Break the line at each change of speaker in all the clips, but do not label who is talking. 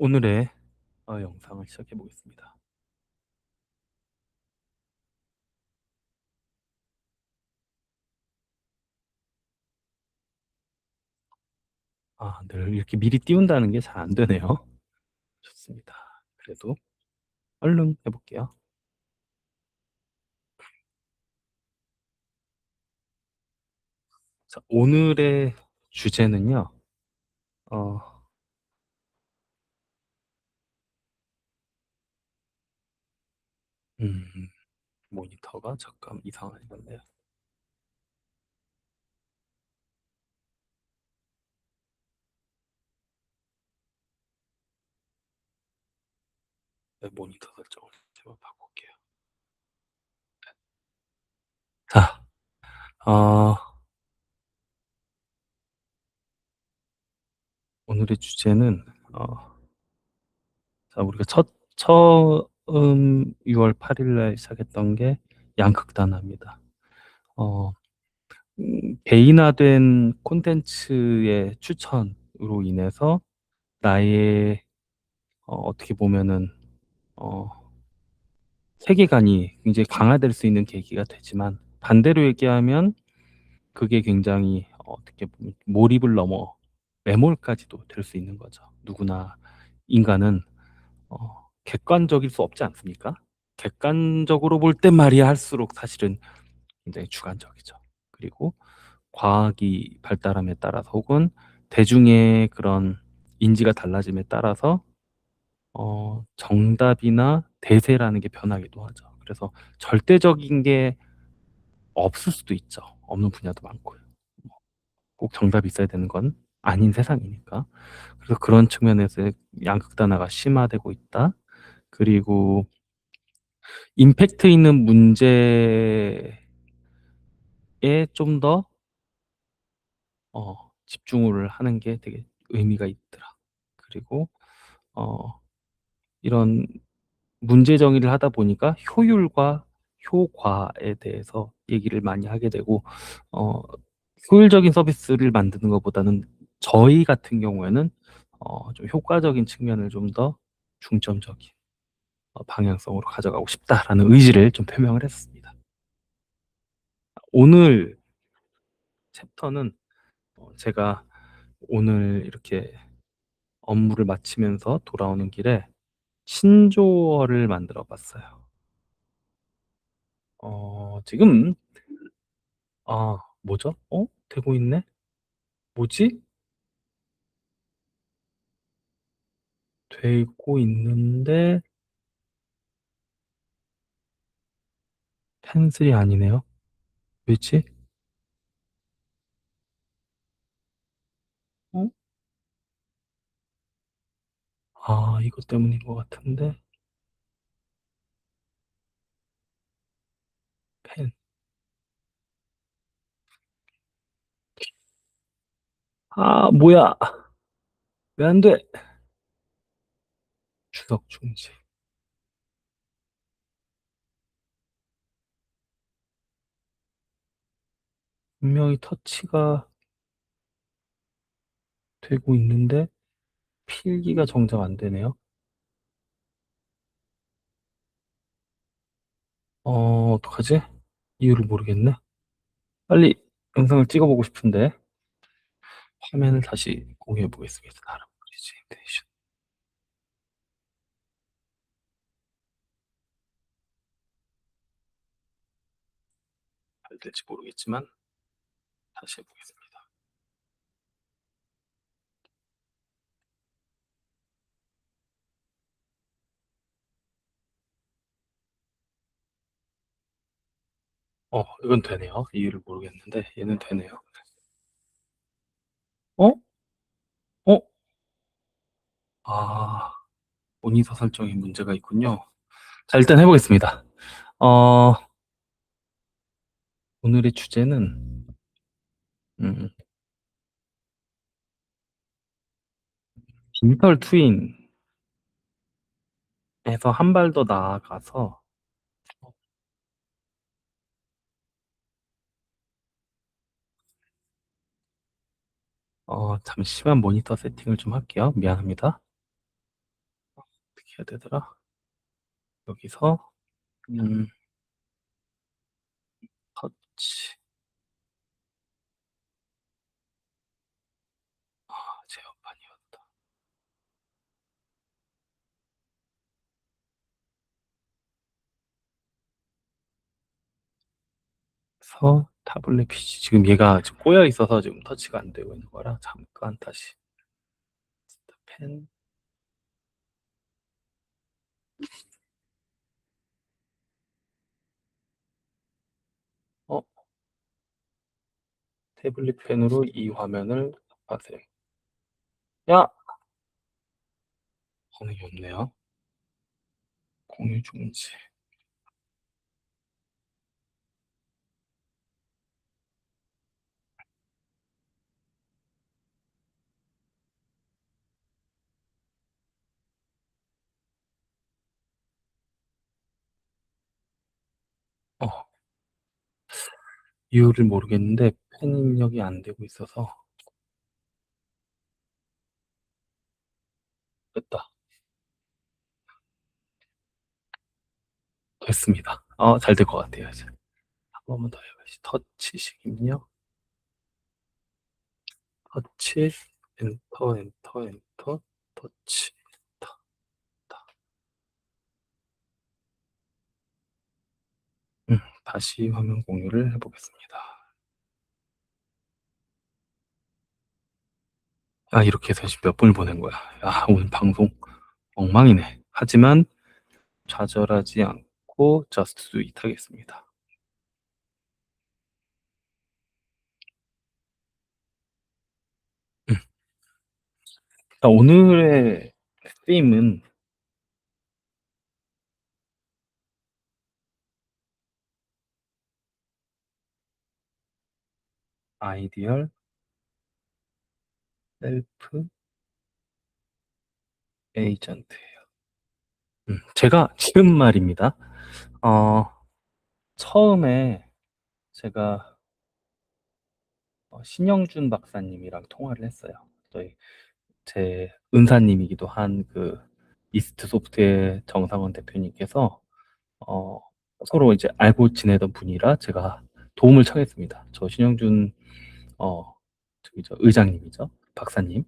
오늘의 영상을 시작해 보겠습니다. 늘 이렇게 미리 띄운다는 게 잘 안 되네요. 좋습니다. 그래도 얼른 해 볼게요. 자, 오늘의 주제는요. 어 음 모니터가 잠깐 이상해졌네요. 네, 모니터 설정을 제가 바꿀게요. 자, 어 오늘의 주제는 자, 우리가 처음 6월 8일 날 시작했던 게 양극단화입니다. 어 개인화된 콘텐츠의 추천으로 인해서 나의 어떻게 보면은 어 세계관이 굉장히 강화될 수 있는 계기가 되지만, 반대로 얘기하면 그게 굉장히 어떻게 보면 몰입을 넘어 매몰까지도 될 수 있는 거죠. 누구나 인간은 객관적일 수 없지 않습니까? 객관적으로 볼 땐 말이야 할수록 사실은 굉장히 주관적이죠. 그리고 과학이 발달함에 따라서, 혹은 대중의 그런 인지가 달라짐에 따라서 정답이나 대세라는 게 변하기도 하죠. 그래서 절대적인 게 없을 수도 있죠. 없는 분야도 많고요. 꼭 정답이 있어야 되는 건 아닌 세상이니까. 그래서 그런 측면에서 양극단화가 심화되고 있다. 그리고 임팩트 있는 문제에 좀 더 집중을 하는 게 되게 의미가 있더라. 그리고 어 이런 문제 정의를 하다 보니까 효율과 효과에 대해서 얘기를 많이 하게 되고, 어 효율적인 서비스를 만드는 것보다는 저희 같은 경우에는 좀 효과적인 측면을 좀 더 중점적인 방향성으로 가져가고 싶다라는 의지를 좀 표명을 했습니다. 오늘 챕터는 제가 오늘 이렇게 업무를 마치면서 돌아오는 길에 신조어를 만들어 봤어요. 지금 뭐죠? 되고 있네? 뭐지? 되고 있는데 펜슬이 아니네요. 왜지? 어? 이것 때문인 것 같은데. 펜. 뭐야. 왜 안 돼? 주석 중지. 분명히 터치가 되고 있는데 필기가 정작 안 되네요. 어떡하지? 이유를 모르겠네. 빨리 영상을 찍어보고 싶은데. 화면을 다시 공유해 보겠습니다. 나름 프레젠테이션. 잘 될지 모르겠지만 다시 해보겠습니다. 이건 되네요. 이유를 모르겠는데 얘는 되네요. 어? 어? 아, 모니터 설정에 문제가 있군요. 자, 일단 해보겠습니다. 어, 오늘의 주제는 음, 디지털 트윈에서 한 발 더 나아가서 잠시만 모니터 세팅을 좀 할게요. 미안합니다. 해야 되더라? 여기서 음 터치. 아 제어판이었다. 그래서 타블렛 PC 지금 얘가 지금 꼬여 있어서 지금 터치가 안 되고 있는 거라 잠깐 다시 펜 어 태블릿 펜으로 이 화면을 하세요. 야! 반응이 없네요. 공유 중지. 어 이유를 모르겠는데 펜 입력이 안 되고 있어서 됐다. 됐습니다. 잘 될 것 같아요 이제. 한 번만 더 해봐야지. 터치식 입력. 터치 엔터, 엔터, 엔터, 터치 엔터. 다. 다시 화면 공유를 해 보겠습니다. 이렇게 해서 지금 몇 분을 보낸 거야. 오늘 방송 엉망이네. 하지만 좌절하지 않고 저스트 두 잇 하겠습니다. 음. 오늘의 게임은 아이디얼 셀프 에이전트예요. 제가 지금 말입니다. 어 처음에 제가 신영준 박사님이랑 통화를 했어요. 저희 제 은사님이기도 한 그 이스트 소프트의 정상원 대표님께서 어 서로 이제 알고 지내던 분이라 제가 도움을 청했습니다. 저 신영준 저기 의장님이죠. 박사님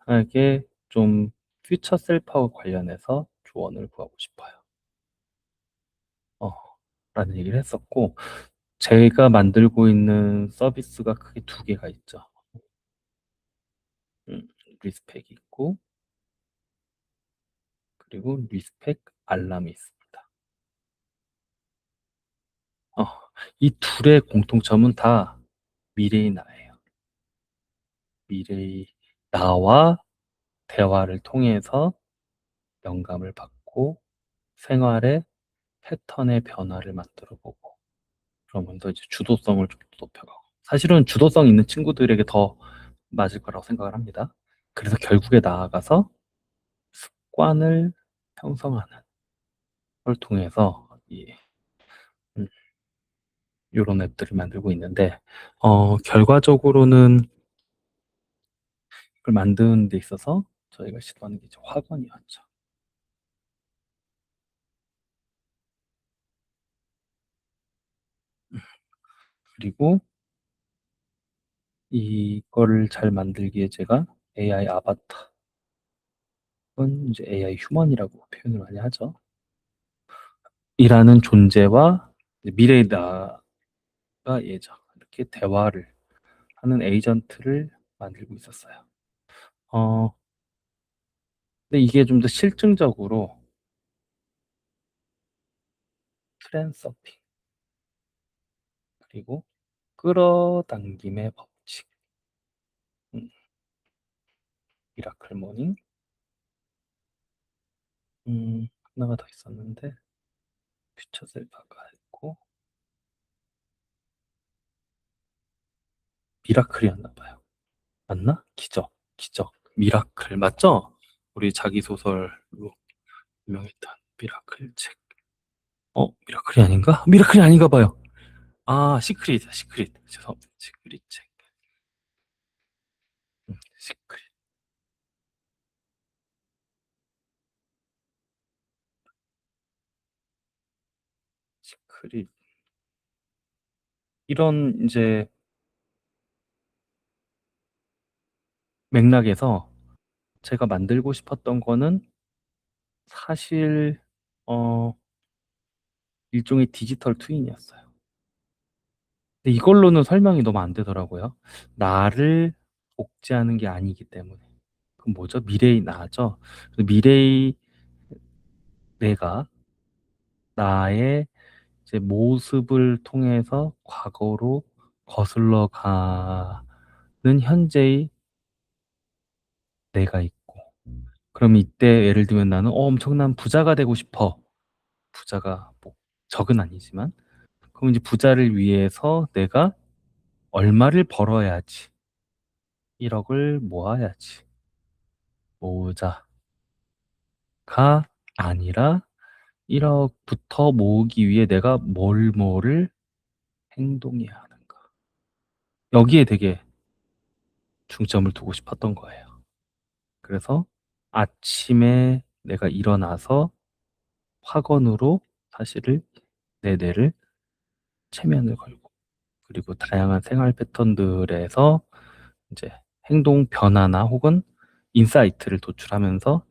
에게 좀 퓨처 셀프하고 관련해서 조언을 구하고 싶어요. 어 라는 얘기를 했었고 제가 만들고 있는 서비스가 크게 두 개가 있죠. 음 리스펙이 있고 그리고 리스펙 알람이 있습니다. 어 이 둘의 공통점은 다 미래의 나예요. 미래의 나와 대화를 통해서 영감을 받고 생활의 패턴의 변화를 만들어 보고 그러면서 이제 주도성을 좀 높여가고 사실은 주도성 있는 친구들에게 더 맞을 거라고 생각을 합니다. 그래서 결국에 나아가서 습관을 형성하는 걸 통해서 이 음 요런 앱들을 만들고 있는데 결과적으로는 그걸 만드는 데 있어서 저희가 시도하는 게 이제 학원이었죠. 그리고 이거를 잘 만들기에 제가 AI 아바타 혹은 이제 AI 휴먼이라고 표현을 많이 하죠. 이라는 존재와 이제 미래의 나가 예정 이렇게 대화를 하는 에이전트를 만들고 있었어요. 어 근데 이게 좀 더 실증적으로 트렌드 서핑 그리고 끌어당김의 법칙, 음 미라클 모닝, 하나가 더 있었는데 퓨처 셀프 아까 했고 미라클이었나 봐요. 맞나? 기적, 기적, 미라클 맞죠? 우리 자기 소설로 유명했던 미라클 책. 미라클이 아닌가? 미라클이 아닌가 봐요. 시크릿이다, 시크릿. 죄송합니다. 시크릿 책. 시크릿. 시크릿 이런 인제 맥락에서 제가 만들고 싶었던 거는 사실 어 일종의 디지털 트윈이었어요. 근데 이걸로는 설명이 너무 안 되더라고요. 나를 복제하는 게 아니기 때문에. 그럼 뭐죠? 미래의 나죠. 그 미래의 내가 나의 이제 모습을 통해서 과거로 거슬러 가는 현재의 내가 있고, 그럼 이때 예를 들면 나는 엄청난 부자가 되고 싶어. 부자가 뭐 적은 아니지만. 그럼 이제 부자를 위해서 내가 얼마를 벌어야지. 1억을 모아야지. 모으자가 아니라 1억부터 모으기 위해 내가 뭐를 행동해야 하는가. 여기에 되게 중점을 두고 싶었던 거예요. 그래서 아침에 내가 일어나서 확언으로 사실을 내 뇌를 체면을 걸고, 그리고 다양한 생활 패턴들에서 이제 행동 변화나 혹은 인사이트를 도출하면서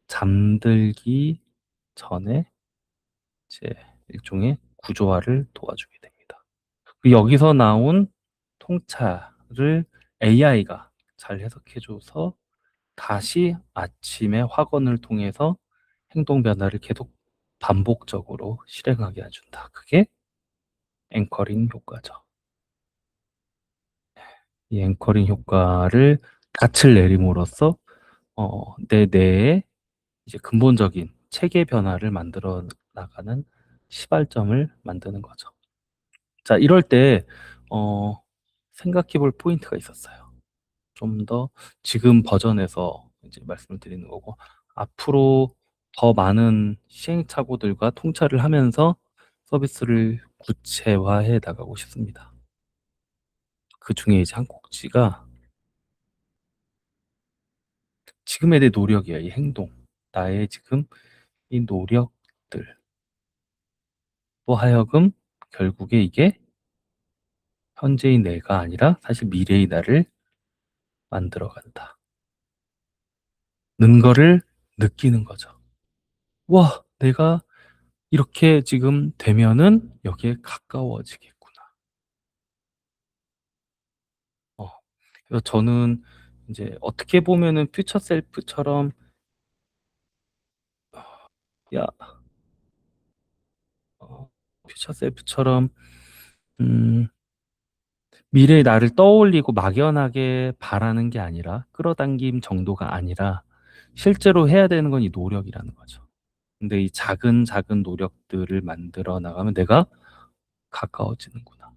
잠들기 전에 이제 일종의 구조화를 도와주게 됩니다. 그 여기서 나온 통찰을 AI가 잘 해석해 줘서 다시 아침에 확언을 통해서 행동 변화를 계속 반복적으로 실행하게 해 준다. 그게 앵커링 효과죠. 이 앵커링 효과를 닻을 내림으로써 내 뇌에 이제 근본적인 체계 변화를 만들어 나가는 시발점을 만드는 거죠. 자, 이럴 때 어 생각해 볼 포인트가 있었어요. 좀 더 지금 버전에서 이제 말씀을 드리는 거고, 앞으로 더 많은 시행착오들과 통찰을 하면서 서비스를 구체화해 나가고 싶습니다. 그중에 이제 한 꼭지가 지금의 내 노력이에요. 이 행동. 나의 지금 이 노력들로 하여금 결국에 이게 현재의 내가 아니라 사실 미래의 나를 만들어 간다는 거를 느끼는 거죠. '와, 내가 이렇게 지금 되면은 여기에 가까워지겠구나.' 어 그래서 저는 인제 어떻게 보면은 퓨처 셀프처럼 야 퓨처 셀프처럼 음 미래의 나를 떠올리고 막연하게 바라는 게 아니라, 끌어당김 정도가 아니라 실제로 해야 되는 건 이 노력이라는 거죠. 근데 이 작은 작은 노력들을 만들어 나가면 '내가 가까워지는구나.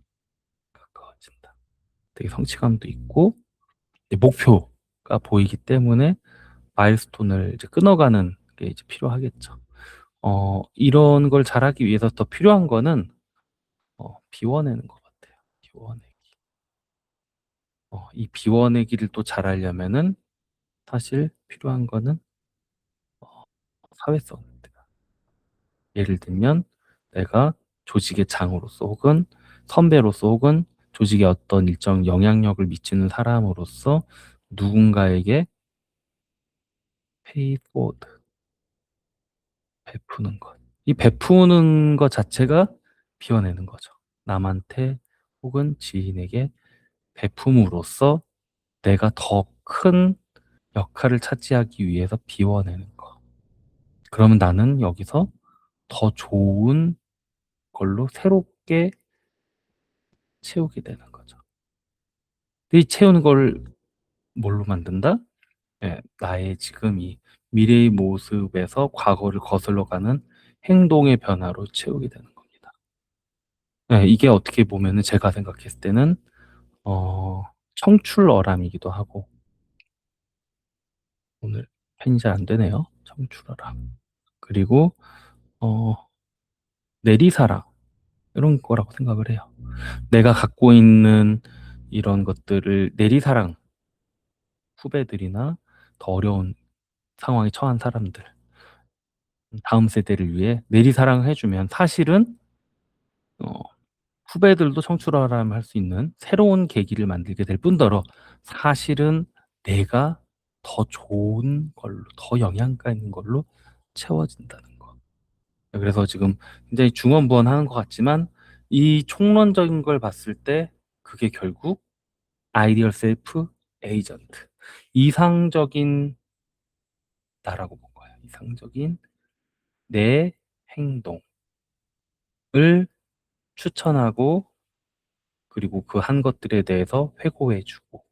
가까워진다.' 되게 성취감도 있고 이제 목표가 보이기 때문에 마일스톤을 이제 끊어가는 게 이제 필요하겠죠. 이런 걸 잘하기 위해서 더 필요한 거는 비워내는 것 같아요. 비워내기. 이 비워내기를 또 잘하려면은 사실 필요한 거는 사회성입니다. 예를 들면 내가 조직의 장으로서 혹은 선배로서 혹은 조직에 어떤 일정 영향력을 미치는 사람으로서 누군가에게 페이 포워드, 베푸는 것. 이 베푸는 것 자체가 비워내는 거죠. 남한테 혹은 지인에게 베품으로써 내가 더 큰 역할을 차지하기 위해서 비워내는 거. 그러면 나는 여기서 더 좋은 걸로 새롭게 채우게 되는 거죠. 이 채우는 걸 뭘로 만든다? 예, 나의 지금 이 미래의 모습에서 과거를 거슬러 가는 행동의 변화로 채우게 되는 겁니다. 예, 이게 어떻게 보면은 제가 생각했을 때는 청출어람이기도 하고, 오늘 펜이 잘 안 되네요. 청출어람. 그리고 어 내리사랑, 이런 거라고 생각을 해요. 내가 갖고 있는 이런 것들을 내리사랑, 후배들이나 더 어려운 상황에 처한 사람들, 다음 세대를 위해 내리사랑을 해 주면 사실은 어 후배들도 청출어람할 수 있는 새로운 계기를 만들게 될 뿐더러 사실은 내가 더 좋은 걸로 더 영양가 있는 걸로 채워진다는 거. 그래서 지금 굉장히 중언부언하는 것 같지만 이 총론적인 걸 봤을 때 그게 결국 아이디얼 셀프 에이전트, 이상적인 나라고 본 거예요. 이상적인 내 행동을 추천하고, 그리고 그 한 것들에 대해서 회고해 주고,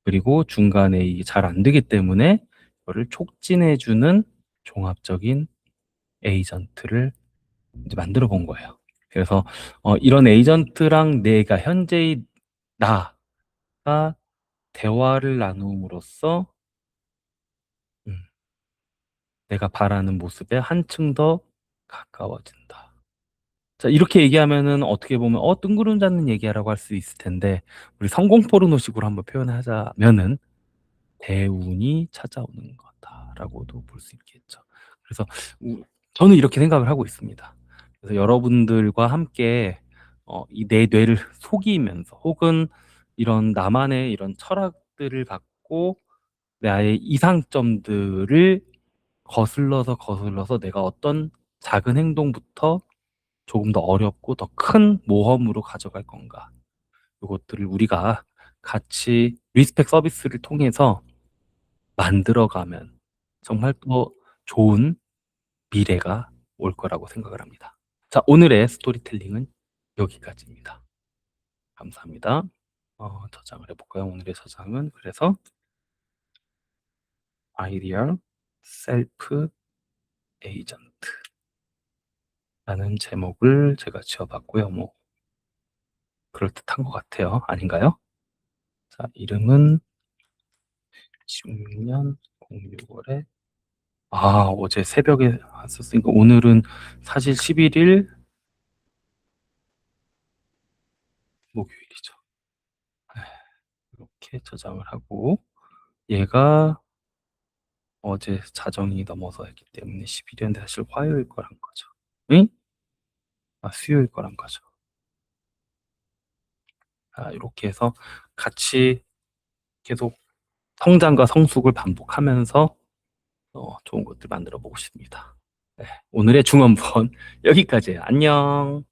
그리고 중간에 이게 잘 안 되기 때문에 그거를 촉진해 주는 종합적인 에이전트를 이제 만들어 본 거예요. 그래서 이런 에이전트랑 내가 현재의 나가 대화를 나눔으로써 음, 내가 바라는 모습에 한층 더 가까워진다. 자, 이렇게 얘기하면은 어떻게 보면 뜬구름 잡는 얘기야라고 할 수 있을 텐데, 우리 성공 포르노식으로 한번 표현하자면은 대운이 찾아오는 거다라고도 볼 수 있겠죠. 그래서 저는 이렇게 생각을 하고 있습니다. 그래서 여러분들과 함께 이 내 뇌를 속이면서, 혹은 이런 나만의 이런 철학들을 갖고 나의 이상점들을 거슬러서 내가 어떤 작은 행동부터 조금 더 어렵고 더 큰 모험으로 가져갈 건가, 요것들을 우리가 같이 리스펙 서비스를 통해서 만들어가면 정말 또 좋은 미래가 올 거라고 생각을 합니다. 자, 오늘의 스토리텔링은 여기까지입니다. 감사합니다. 저장을 해 볼까요? 오늘의 저장은 그래서 아이디얼 셀프 에이전트라는 제목을 제가 지어 봤고요. 뭐 그럴듯한 것 같아요. 아닌가요? 자, 이름은 16년 06월에 어제 새벽에 왔었으니까 오늘은 사실 11일 목요일이죠. 네, 이렇게 저장을 하고, 얘가 어제 자정이 넘어서 했기 때문에 11일인데 사실 화요일 거란 거죠. 응? 수요일 거란 거죠. 이렇게 해서 같이 계속 성장과 성숙을 반복하면서 좋은 것들 만들어 보고 싶습니다. 네, 오늘의 중원본 여기까지예요. 안녕.